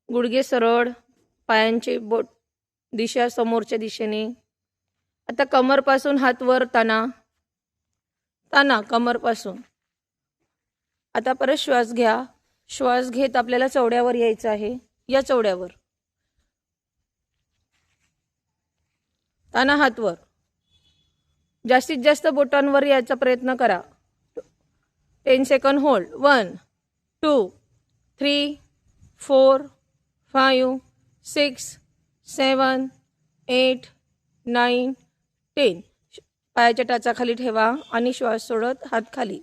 गुडघे सरळ, पायांची बोट दिशा समोरच्या दिशेने. आता कमरपासून हात वर ताना ताना कमरपासून. आता परत श्वास घ्या. श्वास घेत आपल्याला चवड्यावर यायचं आहे. या चवड्यावर ताना हात वर. जास्तीत जास्त बोटांवर यायचा प्रयत्न करा. 10 सेकंड होल्ड. 1 2 3 4 5 6 7 8 9 10. पायाच्या टाचाखाली ठेवा आणि श्वास सोडत हात खाली.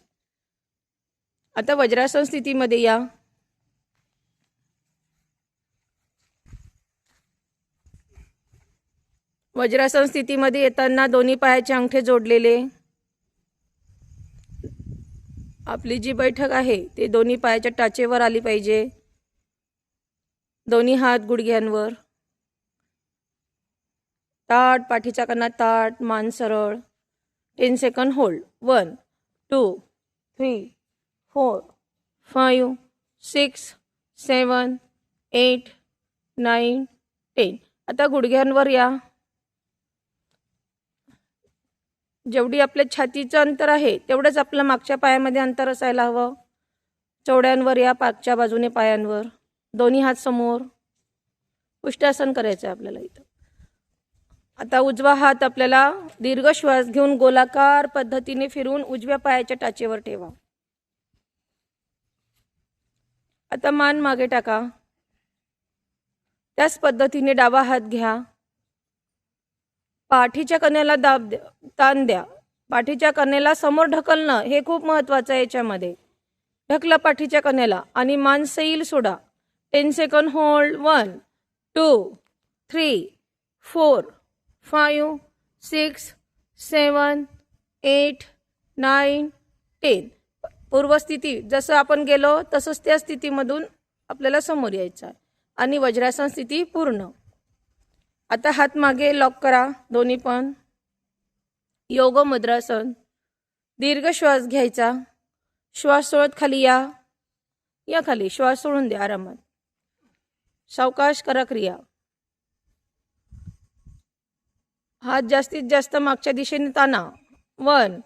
आता वज्रासन स्थितीमध्ये या. वज्रासन स्थितीमध्ये येताना दोन्ही पायाचे अंगठे जोडलेले. आपली जी बैठक आहे ते दोन्ही पायाच्या टाचेवर आली पाहिजे. दोन्ही हात गुडघ्यांवर. ताट, पाठीचा कणा ताट, मान सरळ. 10 सेकंड होल्ड. 1 2 3 4 5 6 7 8 9 10. आता गुडघ्यांवर या. जेवढी आपल्या छातीचं अंतर आहे तेवढंच आपल्या मागच्या पायामध्ये अंतर असायला हवं. चवड्यांवर या. पाठच्या बाजूने पायांवर. दोन्ही हात समोर. उष्टासन करायचं आहे आपल्याला इथं. आता उजवा हात आपल्याला दीर्घ श्वास घेऊन गोलाकार पद्धतीने फिरवून उजव्या पायाच्या टाचेवर ठेवा. आता मान मागे टाका. त्याच पद्धतीने डावा हात घ्या. पाठीच्या कण्याला दाब द्या, ताण द्या. पाठीच्या कण्याला समोर ढकलणं हे खूप महत्त्वाचं आहे. याच्यामध्ये ढकला पाठीच्या कण्याला आणि मान सैल सोडा. 10 सेकंड होल्ड. 1 2 3 4 5 6 7 8 9 10. पूर्वस्थिती जसं आपण गेलो तसंच त्या स्थितीमधून आपल्याला समोर यायचं आहे आणि वज्रासन स्थिती पूर्ण. आता हात मागे लॉक करा दोन्ही पण. योग मुद्रासन. दीर्घ श्वास घ्यायचा. श्वास सोडत खाली या. या खाली. श्वास सोडून द्या आरामात. सावकाश करा क्रिया. हात जास्तीत जास्त मागच्या दिशेने ताना. 1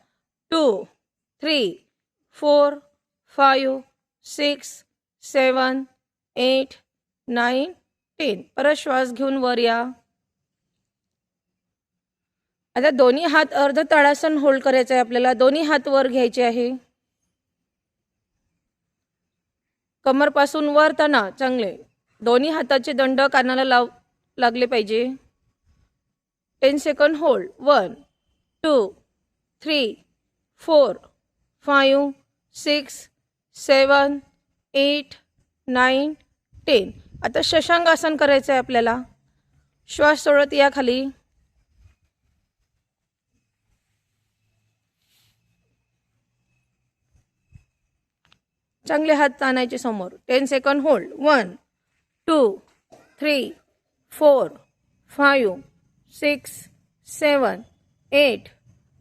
2 3 4 5 6 7 8 9 10. परत श्वास घेऊन वर या. आता दोन्ही हात अर्ध ताडासन होल्ड करायचं आहे आपल्याला. दोन्ही हात वर घ्यायचे आहे. कमरपासून वर ताना चांगले. दोन्ही हाताचे दंड कानाला लागले पाहिजे. 10 सेकंड होल्ड. 1 2 3 4 5 6 7 8 9 10. आता शशांकासन करायचं आहे आपल्याला. श्वास सोडत या खाली. चांगले हात ताणायचे समोर. 10 सेकंड होल्ड. 1 2 3 4 5 6 7 8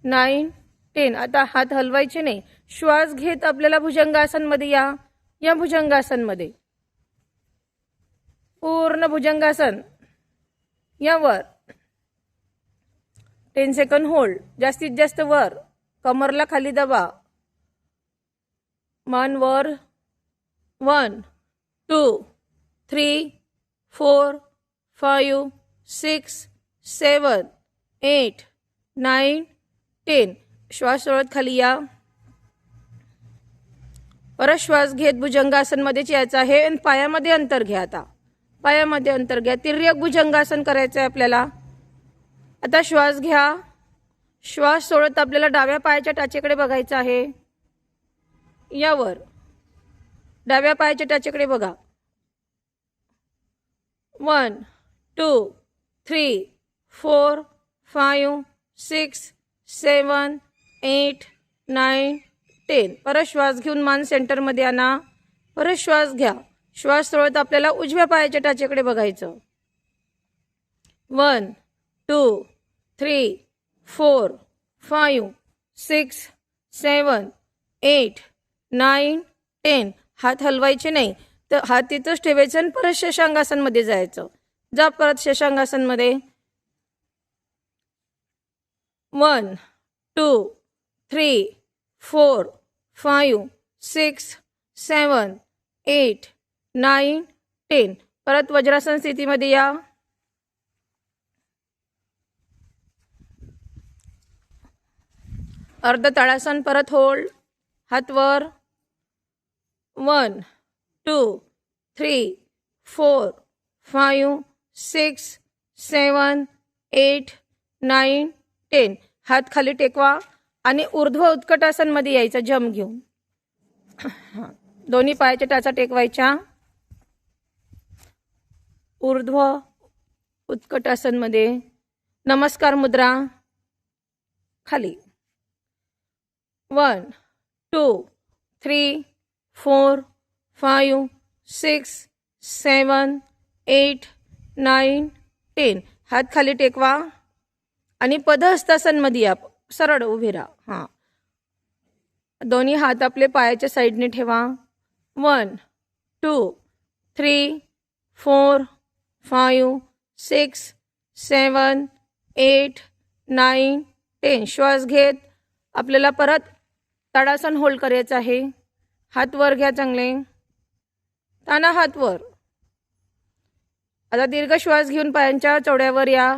9 10. आता हात हलवायचे नाही. श्वास घेत आपल्याला भुजंगासनमध्ये या. या भुजंगासनमध्ये पूर्ण भुजंगासन. यावर 10 सेकंड होल्ड. जास्तीत जास्त वर. कमरला खाली दबा. मान वर. 1 2 3 4 5 6 7 8 9 10. श्वास सोडत खाली या. परत श्वास घेत भुजंगासनमध्येच यायचं आहे आणि पायामध्ये अंतर घ्या. आता पायामध्ये अंतर घ्या. तिर्यक भुजंगासन करायचं आहे आपल्याला. आता श्वास घ्या. श्वास सोडत आपल्याला डाव्या पायाच्या टाचेकडे बघायचं आहे. यावर डाव्या पायाच्या टाचेकडे बघा. 1 2 3 4 5 6 7 8 9 10. परत श्वास घेऊन मान सेंटरमध्ये आणा. परत श्वास घ्या. श्वास सोडत आपल्याला उजव्या पायाच्या टाचेकडे बघायचं. 1 2 3 4 5 6 7 8 9 10. हात हलवायचे नाही. तर हात तिथंच ठेवायचं आणि परत शशांकासनमध्ये जायचं. जा परत शशांकासनमध्ये. 1 2 3 4 5 6 7 8 9 10. परत वज्रासन स्थितीमध्ये या. अर्ध ताड़ासन परत होल्ड. हात वर. 1 2 3 4 5 6 7 8 9 10. हात खाली टेकवा आणि ऊर्ध्व उत्कटासनमध्ये यायचं जम घेऊन. दोन्ही पायाच्या टाचा टेकवायच्या. ऊर्ध्व उत्कटासनमध्ये. नमस्कार मुद्रा. खाली. 1 2 3 4 5 6 7 8 9 10. हात खाली टेकवा आणि पदहस्तासनमध्ये या. सरळ उभे राहा. हां, दोन्ही हात आपले पायाच्या साईडने ठेवा. 1 2 3 4 5 6 7 8 9 10. श्वास घेत आपल्याला परत ताड़ासन होल्ड करायचं आहे. हात वर घ्या चांगले. ताना हात वर. आता दीर्घ श्वास घेऊन पायांच्या चवड्यावर या.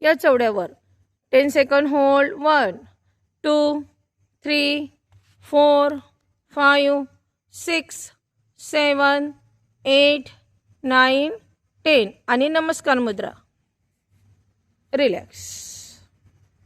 या चवड्यावर 10 सेकंड होल्ड. 1 2 3 4 5 6 7 8 9 10. आणि नमस्कार मुद्रा. रिलॅक्स.